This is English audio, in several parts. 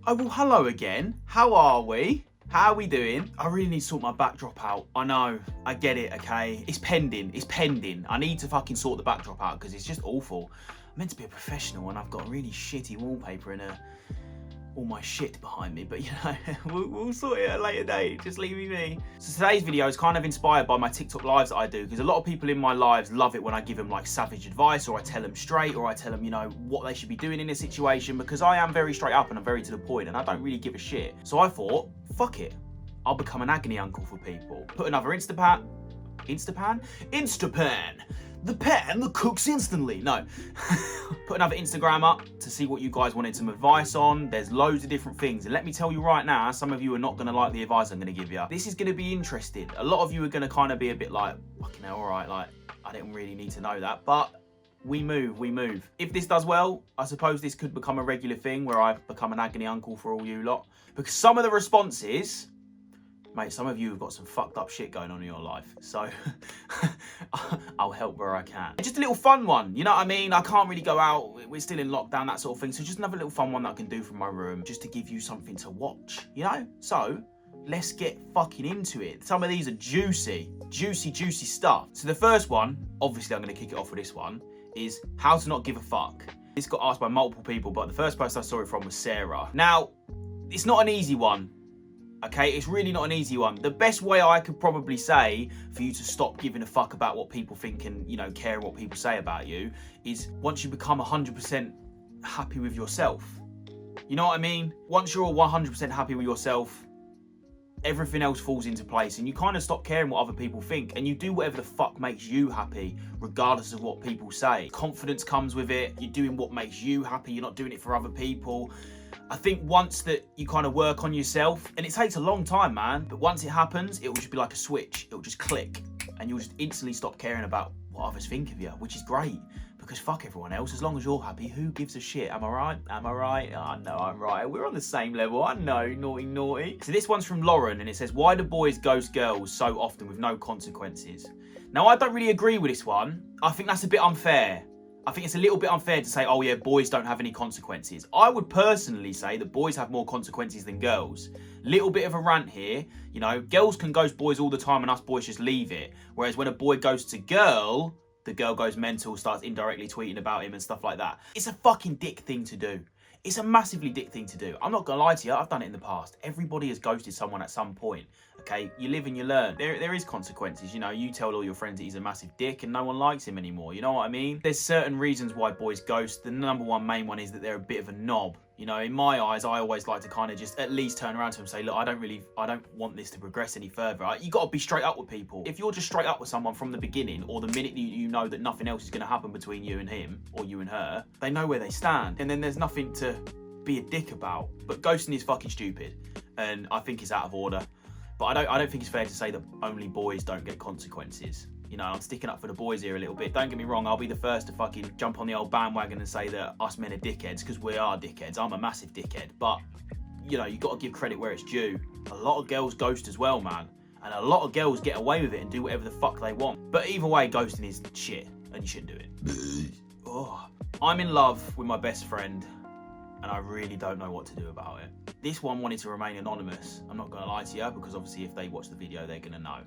Oh, well, hello again. How are we? How are we doing? I really need to sort my backdrop out. I know, I get it, okay? It's pending. I need to fucking sort the backdrop out because it's just awful. I'm meant to be a professional and I've got really shitty wallpaper and all my shit behind me, but you know, we'll sort it at a later date, just leave me be. So today's video is kind of inspired by my TikTok lives that I do, because a lot of people in my lives love it when I give them like savage advice, or I tell them straight, or I tell them, you know, what they should be doing in a situation, because I am very straight up and I'm very to the point and I don't really give a shit. So I thought, fuck it, I'll become an agony uncle for people. Put another Instapan? The pan that cooks instantly. No. Put another Instagram up to see what you guys wanted some advice on. There's loads of different things. And let me tell you right now, some of you are not going to like the advice I'm going to give you. This is going to be interesting. A lot of you are going to kind of be a bit like, fucking hell, all right, like, I didn't really need to know that. But we move. If this does well, I suppose this could become a regular thing where I become an agony uncle for all you lot. Because some of the responses... Mate, some of you have got some fucked up shit going on in your life, so I'll help where I can. Just a little fun one, you know what I mean? I can't really go out, we're still in lockdown, that sort of thing, so just another little fun one that I can do from my room, just to give you something to watch, you know? So, let's get fucking into it. Some of these are juicy stuff. So the first one, obviously I'm going to kick it off with this one, is how to not give a fuck. This got asked by multiple people, but the first person I saw it from was Sarah. Now, it's not an easy one. Okay, it's really not an easy one. The best way I could probably say for you to stop giving a fuck about what people think and, you know, caring what people say about you is once you become 100% happy with yourself. You know what I mean? Once you're all 100% happy with yourself, everything else falls into place and you kind of stop caring what other people think and you do whatever the fuck makes you happy, regardless of what people say. Confidence comes with it. You're doing what makes you happy. You're not doing it for other people. I think once that you kind of work on yourself, and it takes a long time, man, but once it happens, it will just be like a switch. It will just click and you'll just instantly stop caring about what others think of you, which is great because fuck everyone else. As long as you're happy, who gives a shit? Am I right? Am I right? Oh, no, I'm right. We're on the same level. I know, naughty. So this one's from Lauren and it says, why do boys ghost girls so often with no consequences? Now, I don't really agree with this one. I think that's a bit unfair. I think it's a little bit unfair to say, oh yeah, boys don't have any consequences. I would personally say that boys have more consequences than girls. Little bit of a rant here, you know, girls can ghost boys all the time and us boys just leave it. Whereas when a boy ghosts a girl, the girl goes mental, starts indirectly tweeting about him and stuff like that. It's a fucking dick thing to do. It's a massively dick thing to do. I'm not gonna lie to you, I've done it in the past. Everybody has ghosted someone at some point, okay? You live and you learn. There is consequences, you know, you tell all your friends that he's a massive dick and no one likes him anymore, you know what I mean? There's certain reasons why boys ghost. The number one main one is that they're a bit of a knob. You know, in my eyes, I always like to kind of just at least turn around to him and say, look, I don't want this to progress any further. You got to be straight up with people. If you're just straight up with someone from the beginning, or the minute that you know that nothing else is going to happen between you and him, or you and her, they know where they stand. And then there's nothing to be a dick about. But ghosting is fucking stupid. And I think it's out of order. But I don't think it's fair to say that only boys don't get consequences. You know, I'm sticking up for the boys here a little bit. Don't get me wrong, I'll be the first to fucking jump on the old bandwagon and say that us men are dickheads, because we are dickheads. I'm a massive dickhead. But, you know, you got to give credit where it's due. A lot of girls ghost as well, man. And a lot of girls get away with it and do whatever the fuck they want. But either way, ghosting is shit, and you shouldn't do it. Oh. I'm in love with my best friend, and I really don't know what to do about it. This one wanted to remain anonymous. I'm not going to lie to you, because obviously if they watch the video, they're going to know.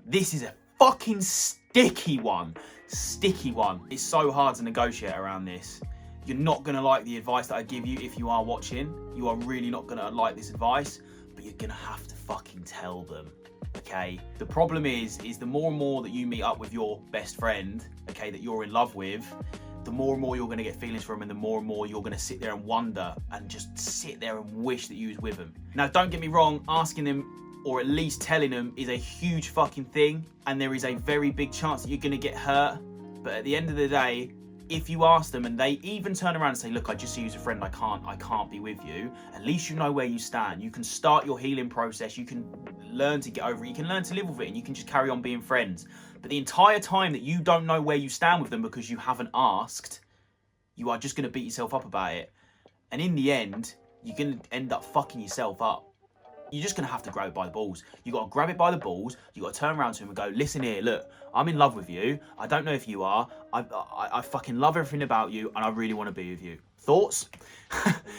This is a fucking sticky one. It's so hard to negotiate around this. You're not going to like the advice that I give you if you are watching. You are really not going to like this advice, but you're going to have to fucking tell them, okay? The problem is the more and more that you meet up with your best friend, okay, that you're in love with, the more and more you're going to get feelings for him, and the more you're going to sit there and wonder and just sit there and wish that you was with him. Now, don't get me wrong, asking him or at least telling them is a huge fucking thing, and there is a very big chance that you're going to get hurt. But at the end of the day, if you ask them and they even turn around and say, look, I just see you as a friend, I can't be with you, at least you know where you stand. You can start your healing process, you can learn to get over it, you can learn to live with it, and you can just carry on being friends. But the entire time that you don't know where you stand with them because you haven't asked, you are just going to beat yourself up about it. And in the end, you're going to end up fucking yourself up. You're just going to have to grab it by the balls. You got to grab it by the balls. You got to turn around to him and go, listen here, look, I'm in love with you. I don't know if you are. I fucking love everything about you, and I really want to be with you. Thoughts?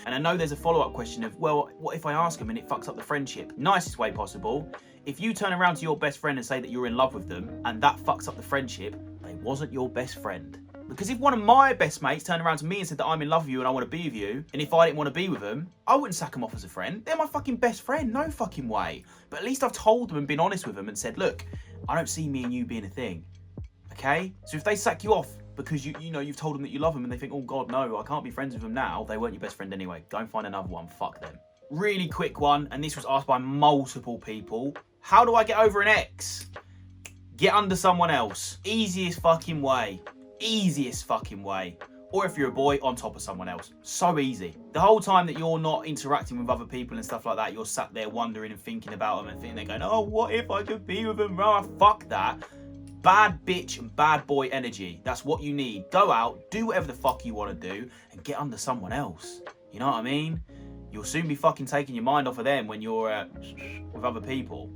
And I know there's a follow-up question of, well, what if I ask them and it fucks up the friendship? Nicest way possible. If you turn around to your best friend and say that you're in love with them and that fucks up the friendship, they wasn't your best friend. Because if one of my best mates turned around to me and said that I'm in love with you and I want to be with you, and if I didn't want to be with them, I wouldn't sack them off as a friend. They're my fucking best friend, no fucking way. But at least I've told them and been honest with them and said, look, I don't see me and you being a thing. Okay? So if they sack you off because you know you've told them that you love them and they think, oh God, no, I can't be friends with them now, they weren't your best friend anyway. Go and find another one, fuck them. Really quick one, and this was asked by multiple people. How do I get over an ex? Get under someone else. Easiest fucking way. Easiest fucking way. Or if you're a boy, on top of someone else. So easy. The whole time that you're not interacting with other people and stuff like that, you're sat there wondering and thinking about them and thinking, they're going, oh, what if I could be with them? Oh, fuck that. Bad bitch and bad boy energy. That's what you need. Go out, do whatever the fuck you want to do, and get under someone else. You know what I mean? You'll soon be fucking taking your mind off of them when you're with other people.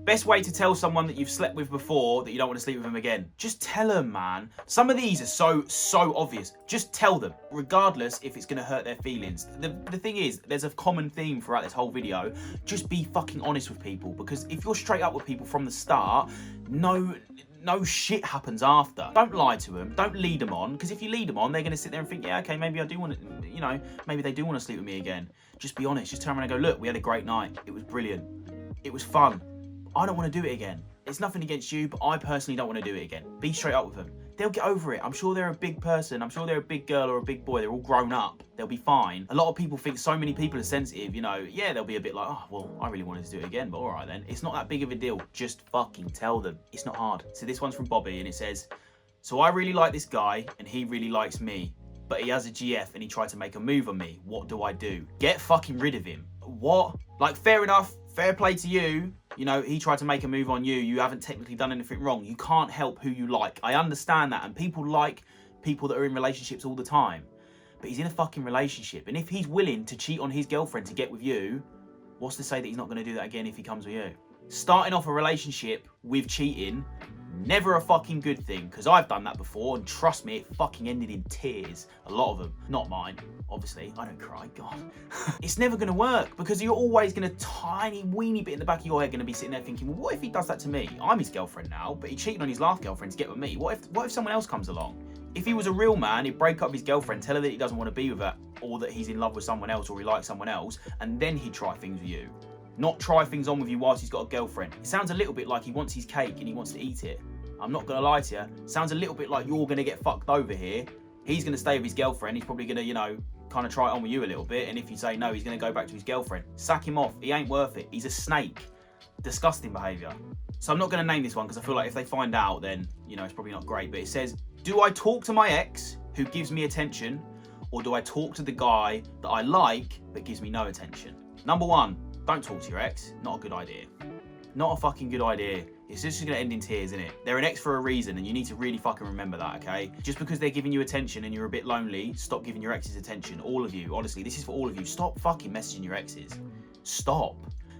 Best way to tell someone that you've slept with before that you don't want to sleep with them again. Just tell them, man. Some of these are so obvious. Just tell them, regardless if it's going to hurt their feelings. The thing is, there's a common theme throughout this whole video. Just be fucking honest with people, because if you're straight up with people from the start, no shit happens after. Don't lie to them. Don't lead them on, because if you lead them on, they're going to sit there and think, yeah, okay, maybe I do want to, you know, maybe they do want to sleep with me again. Just be honest. Just turn around and go, look, we had a great night. It was brilliant. It was fun. I don't want to do it again. It's nothing against you, but I personally don't want to do it again. Be straight up with them. They'll get over it. I'm sure they're a big person. I'm sure they're a big girl or a big boy. They're all grown up. They'll be fine. A lot of people think so many people are sensitive, you know. Yeah, they'll be a bit like, oh, well, I really wanted to do it again, but all right then. It's not that big of a deal. Just fucking tell them. It's not hard. So this one's from Bobby, and it says, so I really like this guy, and he really likes me, but he has a GF, and he tried to make a move on me. What do I do? Get fucking rid of him. What? Like, fair enough. Fair play to you. You know, he tried to make a move on you. You haven't technically done anything wrong. You can't help who you like. I understand that. And people like people that are in relationships all the time. But he's in a fucking relationship. And if he's willing to cheat on his girlfriend to get with you, what's to say that he's not going to do that again if he comes with you? Starting off a relationship with cheating, never a fucking good thing. Because I've done that before. And trust me, it fucking ended in tears. A lot of them. Not mine. Obviously, I don't cry, God. It's never going to work, because you're always going to, tiny weeny bit in the back of your head, going to be sitting there thinking, well, what if he does that to me? I'm his girlfriend now, but he cheated on his last girlfriend to get with me. What if someone else comes along? If he was a real man, he'd break up with his girlfriend, tell her that he doesn't want to be with her, or that he's in love with someone else, or he likes someone else, and then he'd try things with you. Not try things on with you whilst he's got a girlfriend. It sounds a little bit like he wants his cake and he wants to eat it. I'm not going to lie to you. Sounds a little bit like you're going to get fucked over here. He's going to stay with his girlfriend. He's probably going to, you know, kind of try it on with you a little bit, and if you say no, he's going to go back to his girlfriend. Sack him off. He ain't worth it. He's a snake. Disgusting behaviour. So I'm not going to name this one, because I feel like if they find out, then, you know, it's probably not great. But it says, do I talk to my ex who gives me attention, or do I talk to the guy that I like but gives me no attention? Number one, don't talk to your ex. Not a good idea. Not a fucking good idea. It's just going to end in tears, isn't it? They're an ex for a reason, and you need to really fucking remember that, okay? Just because they're giving you attention and you're a bit lonely, stop giving your exes attention. All of you, honestly, this is for all of you. Stop fucking messaging your exes. Stop.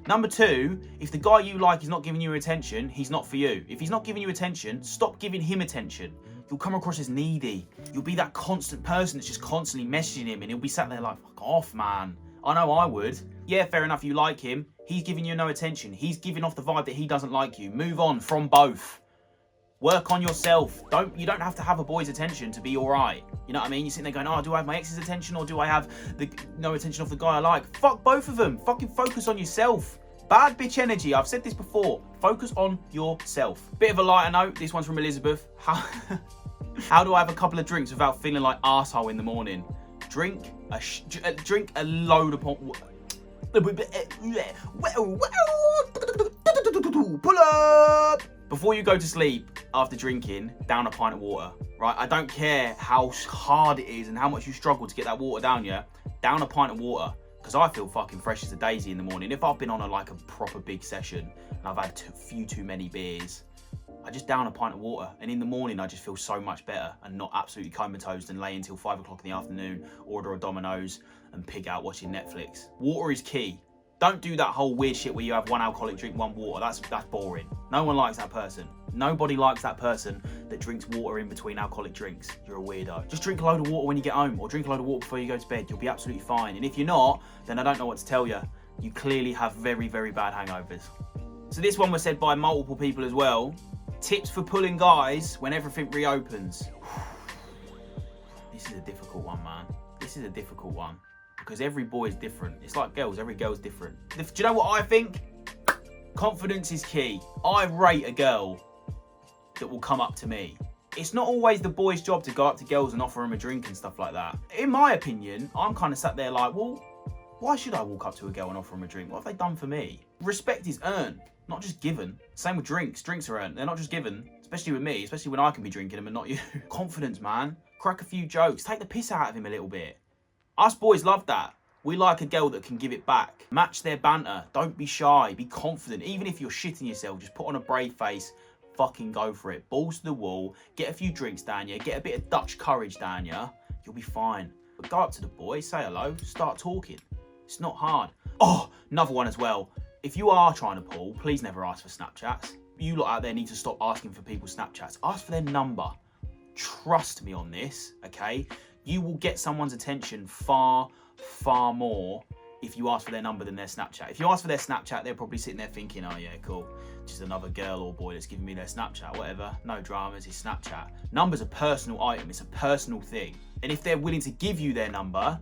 Number two, if the guy you like is not giving you attention, he's not for you. If he's not giving you attention, stop giving him attention. You'll come across as needy. You'll be that constant person that's just constantly messaging him, and he'll be sat there like, fuck off, man. I know I would. Yeah, fair enough, you like him. He's giving you no attention. He's giving off the vibe that he doesn't like you. Move on from both. Work on yourself. You don't have to have a boy's attention to be all right. You know what I mean? You're sitting there going, oh, do I have my ex's attention, or do I have no attention off the guy I like? Fuck both of them. Fucking focus on yourself. Bad bitch energy. I've said this before. Focus on yourself. Bit of a lighter note. This one's from Elizabeth. How do I have a couple of drinks without feeling like arsehole in the morning? Drink a load of... Pull up! Before you go to sleep after drinking, down a pint of water, right? I don't care how hard it is and how much you struggle to get that water down you. Down a pint of water, because I feel fucking fresh as a daisy in the morning. If I've been on a proper big session and I've had a few too many beers, I just down a pint of water, and in the morning I just feel so much better and not absolutely comatose and lay until 5 o'clock in the afternoon, order a Domino's and pig out watching Netflix. Water is key. Don't do that whole weird shit where you have one alcoholic drink, one water. That's boring. No one likes that person. Nobody likes that person that drinks water in between alcoholic drinks. You're a weirdo. Just drink a load of water when you get home, or drink a load of water before you go to bed. You'll be absolutely fine. And if you're not, then I don't know what to tell you. You clearly have very, very bad hangovers. So this one was said by multiple people as well. Tips for pulling guys when everything reopens. This is a difficult one, man. This is a difficult one. Because every boy is different. It's like girls, every girl's different. Do you know what I think? Confidence is key. I rate a girl that will come up to me. It's not always the boy's job to go up to girls and offer them a drink and stuff like that. In my opinion, I'm kind of sat there like, well, why should I walk up to a girl and offer them a drink? What have they done for me? Respect is earned, not just given. Same with drinks. Drinks are earned. They're not just given, especially with me, especially when I can be drinking them and not you. Confidence, man. Crack a few jokes. Take the piss out of him a little bit. Us boys love that. We like a girl that can give it back. Match their banter. Don't be shy. Be confident. Even if you're shitting yourself, just put on a brave face. Fucking go for it. Balls to the wall. Get a few drinks down you. Get a bit of Dutch courage down you. You'll be fine. But go up to the boy, say hello, start talking. It's not hard. Oh, another one as well. If you are trying to pull, please never ask for Snapchats. You lot out there need to stop asking for people's Snapchats. Ask for their number. Trust me on this, okay? You will get someone's attention far, far more if you ask for their number than their Snapchat. If you ask for their Snapchat, they're probably sitting there thinking, oh yeah, cool. Just another girl or boy that's giving me their Snapchat, whatever. No dramas, it's Snapchat. Number's a personal item, it's a personal thing. And if they're willing to give you their number,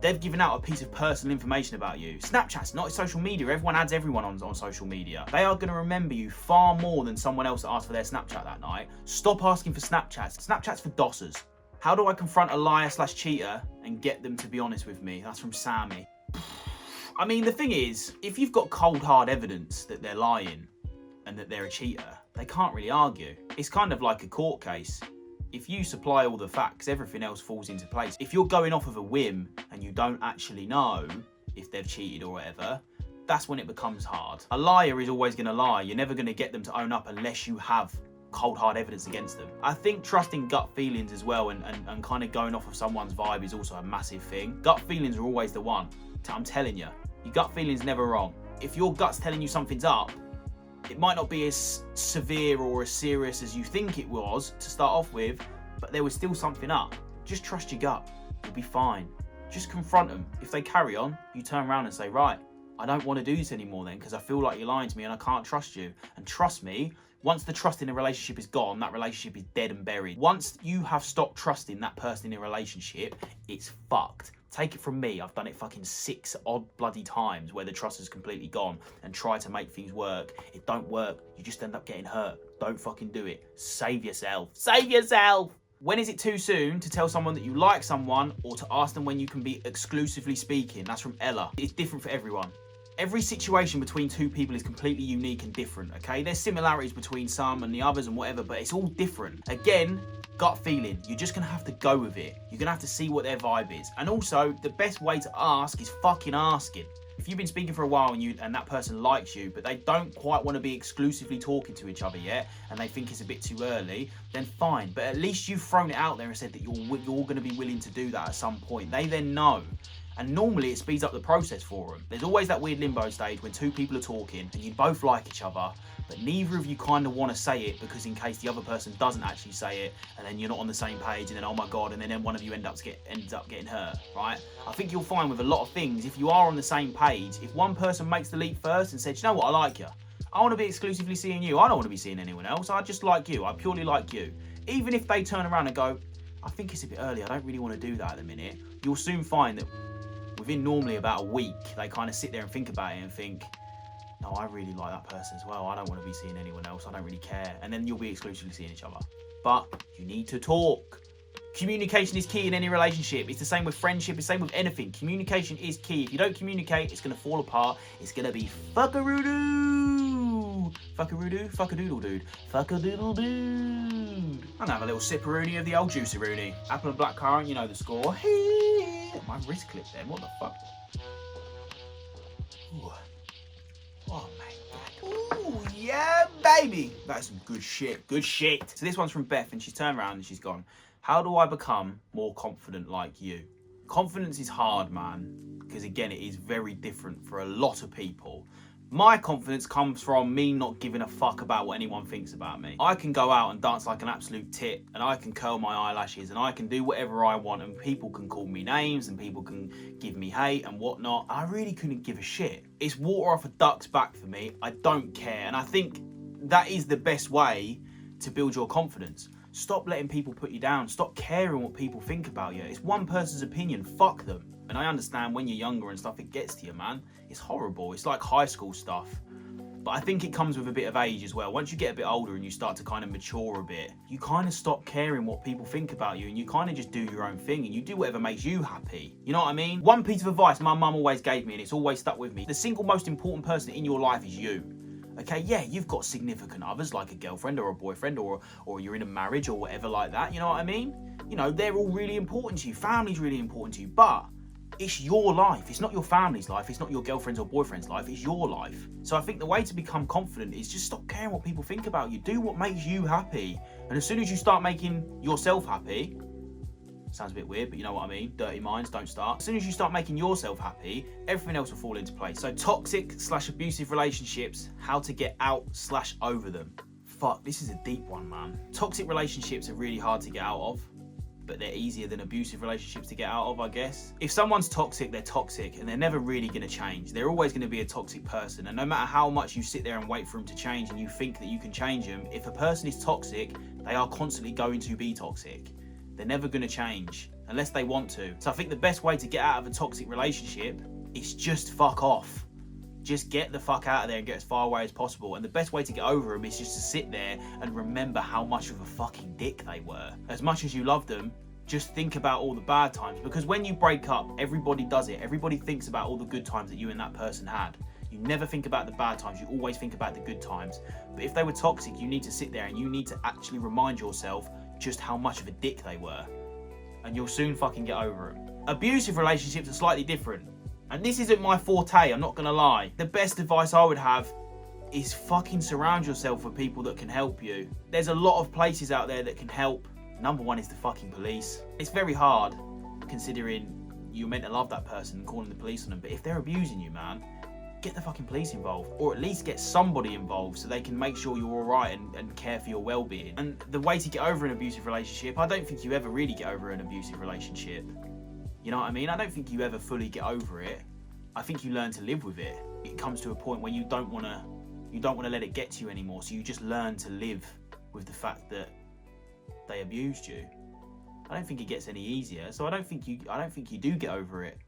they've given out a piece of personal information about you. Snapchat's not social media. Everyone adds everyone on social media. They are going to remember you far more than someone else that asked for their Snapchat that night. Stop asking for Snapchats. Snapchat's for dossers. How do I confront a liar/cheater and get them to be honest with me? That's from Sammy. I mean, the thing is, if you've got cold, hard evidence that they're lying and that they're a cheater, they can't really argue. It's kind of like a court case. If you supply all the facts, everything else falls into place. If you're going off of a whim and you don't actually know if they've cheated or whatever, that's when it becomes hard. A liar is always going to lie. You're never going to get them to own up unless you have cold hard evidence against them. I think trusting gut feelings as well and kind of going off of someone's vibe is also a massive thing. Gut feelings are always the one. I'm telling you, your gut feeling's never wrong. If your gut's telling you something's up, it might not be as severe or as serious as you think it was to start off with, but there was still something up. Just trust your gut. You'll be fine. Just confront them. If they carry on, you turn around and say, right, I don't want to do this anymore then because I feel like you're lying to me and I can't trust you. And trust me, once the trust in a relationship is gone, that relationship is dead and buried. Once you have stopped trusting that person in a relationship, it's fucked. Take it from me, I've done it fucking 6 odd bloody times where the trust is completely gone and try to make things work. It don't work, you just end up getting hurt. Don't fucking do it. Save yourself. Save yourself! When is it too soon to tell someone that you like someone or to ask them when you can be exclusively speaking? That's from Ella. It's different for everyone. Every situation between two people is completely unique and different, okay? There's similarities between some and the others and whatever, but it's all different. Again, gut feeling. You're just gonna have to go with it. You're gonna have to see what their vibe is. And also, the best way to ask is fucking asking. If you've been speaking for a while and that person likes you, but they don't quite want to be exclusively talking to each other yet, and they think it's a bit too early, then fine. But at least you've thrown it out there and said that you're going to be willing to do that at some point. They then know. And normally it speeds up the process for them. There's always that weird limbo stage when two people are talking and you both like each other, but neither of you kind of want to say it because in case the other person doesn't actually say it, and then you're not on the same page, and then oh my god, and then one of you ends up getting hurt, right? I think you'll find with a lot of things, if you are on the same page, if one person makes the leap first and says, you know what, I like you. I want to be exclusively seeing you. I don't want to be seeing anyone else. I just like you. I purely like you. Even if they turn around and go, I think it's a bit early. I don't really want to do that at the minute. You'll soon find that within normally about a week, they kind of sit there and think about it and think, no, I really like that person as well. I don't want to be seeing anyone else. I don't really care. And then you'll be exclusively seeing each other. But you need to talk. Communication is key in any relationship. It's the same with friendship. It's the same with anything. Communication is key. If you don't communicate, it's going to fall apart. It's going to be fuckaroo-doo. Fuckaroo-doo? Fuckadoodle dude. Fuckadoodle dude. I'm going to have a little sipperoonie of the old juiceroonie. Apple and blackcurrant, you know the score. My wrist clipped then. What the fuck? Ooh. Oh my god. Ooh, yeah, baby. That's some good shit. Good shit. So this one's from Beth, and she's turned around and she's gone, how do I become more confident like you? Confidence is hard, man. because again, it is very different for a lot of people. My confidence comes from me not giving a fuck about what anyone thinks about me. I can go out and dance like an absolute tit, and I can curl my eyelashes, and I can do whatever I want, and people can call me names, and people can give me hate and whatnot. I really couldn't give a shit. It's water off a duck's back for me. I don't care. And I think that is the best way to build your confidence. Stop letting people put you down. Stop caring what people think about you. It's one person's opinion. Fuck them. And I understand when you're younger and stuff, it gets to you, man. It's horrible. It's like high school stuff. But I think it comes with a bit of age as well. Once you get a bit older and you start to kind of mature a bit, you kind of stop caring what people think about you, and you kind of just do your own thing, and you do whatever makes you happy. You know what I mean? One piece of advice my mum always gave me, and it's always stuck with me. The single most important person in your life is you. Okay, yeah, you've got significant others like a girlfriend or a boyfriend or you're in a marriage or whatever like that. You know what I mean? You know, they're all really important to you. Family's really important to you, but it's your life. It's not your family's life. It's not your girlfriend's or boyfriend's life. It's your life. So I think the way to become confident is just stop caring what people think about you. Do what makes you happy. And as soon as you start making yourself happy, sounds a bit weird, but you know what I mean. Dirty minds don't start. As soon as you start making yourself happy, everything else will fall into place. So toxic/abusive relationships, how to get out/over them. Fuck, this is a deep one, man. Toxic relationships are really hard to get out of, but they're easier than abusive relationships to get out of, I guess. If someone's toxic, they're toxic, and they're never really gonna change. They're always gonna be a toxic person, and no matter how much you sit there and wait for them to change and you think that you can change them, if a person is toxic, they are constantly going to be toxic. They're never gonna change unless they want to. So I think the best way to get out of a toxic relationship is just fuck off. Just get the fuck out of there and get as far away as possible. And the best way to get over them is just to sit there and remember how much of a fucking dick they were. As much as you love them, just think about all the bad times. Because when you break up, everybody does it. Everybody thinks about all the good times that you and that person had. You never think about the bad times, you always think about the good times. But if they were toxic, you need to sit there and you need to actually remind yourself just how much of a dick they were. And you'll soon fucking get over them. Abusive relationships are slightly different. And this isn't my forte, I'm not gonna lie. The best advice I would have is fucking surround yourself with people that can help you. There's a lot of places out there that can help. Number one is the fucking police. It's very hard considering you're meant to love that person and calling the police on them. But if they're abusing you, man, get the fucking police involved, or at least get somebody involved so they can make sure you're all right and care for your well-being. And the way to get over an abusive relationship, I don't think you ever really get over an abusive relationship. You know what I mean? I don't think you ever fully get over it. I think you learn to live with it. It comes to a point where you don't want to let it get to you anymore. So you just learn to live with the fact that they abused you. I don't think it gets any easier. So I don't think you do get over it.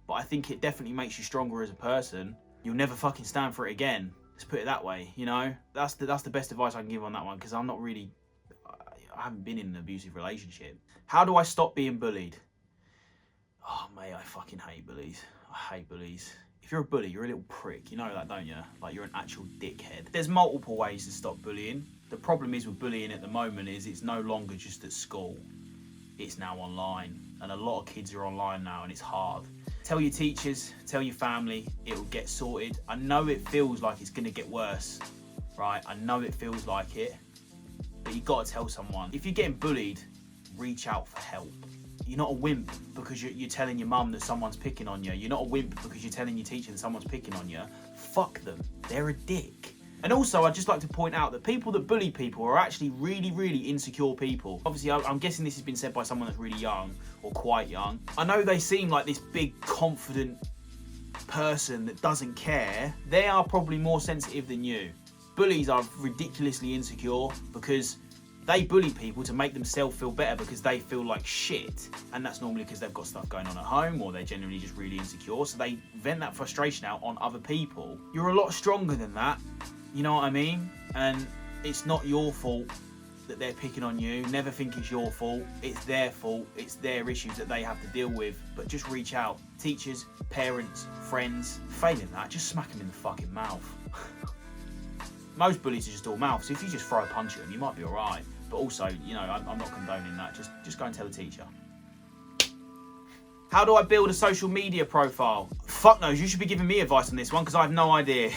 But I think it definitely makes you stronger as a person. You'll never fucking stand for it again. Let's put it that way, you know? That's the best advice I can give on that one, because I haven't been in an abusive relationship. How do I stop being bullied? Oh, mate, I fucking hate bullies. I hate bullies. If you're a bully, you're a little prick. You know that, don't you? Like, you're an actual dickhead. There's multiple ways to stop bullying. The problem is with bullying at the moment is it's no longer just at school. It's now online. And a lot of kids are online now, and it's hard. Tell your teachers, tell your family, it'll get sorted. I know it feels like it's gonna get worse, right? I know it feels like it, but you gotta tell someone. If you're getting bullied, reach out for help. You're not a wimp because you're telling your mum that someone's picking on you. You're not a wimp because you're telling your teacher that someone's picking on you. Fuck them, they're a dick. And also, I'd just like to point out that people that bully people are actually really, really insecure people. Obviously, I'm guessing this has been said by someone that's really young or quite young. I know they seem like this big, confident person that doesn't care. They are probably more sensitive than you. Bullies are ridiculously insecure because they bully people to make themselves feel better because they feel like shit. And that's normally because they've got stuff going on at home, or they're generally just really insecure. So they vent that frustration out on other people. You're a lot stronger than that. You know what I mean? And it's not your fault that they're picking on you. Never think it's your fault. It's their fault. It's their issues that they have to deal with. But just reach out. Teachers, parents, friends. Failing that, just smack them in the fucking mouth. Most bullies are just all mouth. So if you just throw a punch at them, you might be all right. But also, you know, I'm not condoning that. Just go and tell the teacher. How do I build a social media profile? Fuck knows. You should be giving me advice on this one because I have no idea.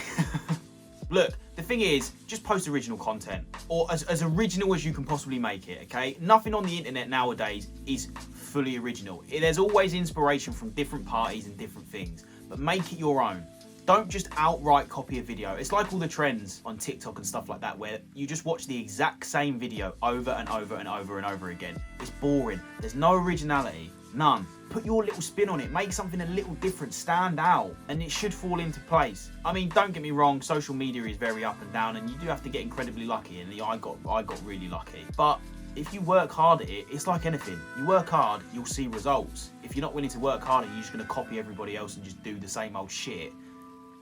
Look, The thing is, just post original content, or as original as you can possibly make it, okay? Nothing on the internet nowadays is fully original. There's always inspiration from different parties and different things, but make it your own. Don't just outright copy a video. It's like all the trends on TikTok and stuff like that, where you just watch the exact same video over and over and over and over again. It's boring. There's no originality, none. Put your little spin on it, make something a little different, stand out, and it should fall into place. I mean, don't get me wrong, social media is very up and down, and you do have to get incredibly lucky, and I got really lucky. But if you work hard at it, it's like anything. You work hard, you'll see results. If you're not willing to work harder, you're just gonna copy everybody else and just do the same old shit.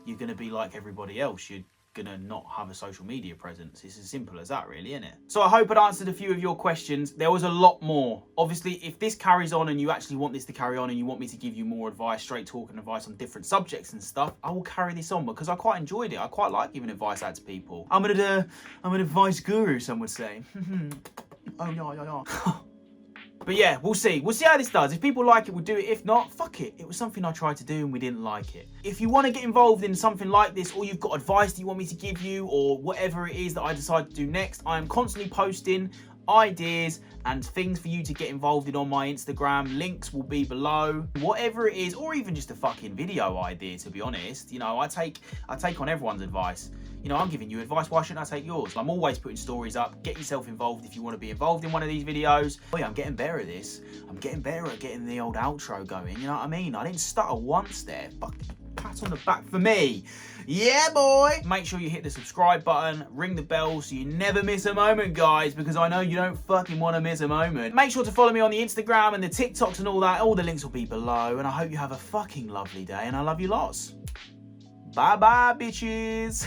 You're gonna be like everybody else. You're gonna not have a social media presence. It's as simple as that, really, isn't it? So I hope I'd answered a few of your questions. There was a lot more. Obviously, if this carries on and you actually want this to carry on and you want me to give you more advice, straight talking advice on different subjects and stuff, I will carry this on because I quite enjoyed it. I quite like giving advice out to people. I'm an advice guru, some would say. Oh, yeah. But yeah, we'll see. We'll see how this does. If people like it, we'll do it. If not, fuck it. It was something I tried to do and we didn't like it. If you want to get involved in something like this, or you've got advice that you want me to give you, or whatever it is that I decide to do next, I am constantly posting ideas and things for you to get involved in on my Instagram. Links will be below. Whatever it is, or even just a fucking video idea, to be honest. You know, I take on everyone's advice. You know, I'm giving you advice, why shouldn't I take yours? I'm always putting stories up. Get yourself involved if you want to be involved in one of these videos. Oh yeah, I'm getting better at this. I'm getting better at getting the old outro going, you know what I mean? I didn't stutter once there. Pat on the back for me. Yeah, boy. Make sure you hit the subscribe button, ring the bell so you never miss a moment, guys, because I know you don't fucking want to miss a moment. Make sure to follow me on the Instagram and the TikToks and all that. All the links will be below, and I hope you have a fucking lovely day, and I love you lots. Bye-bye, bitches.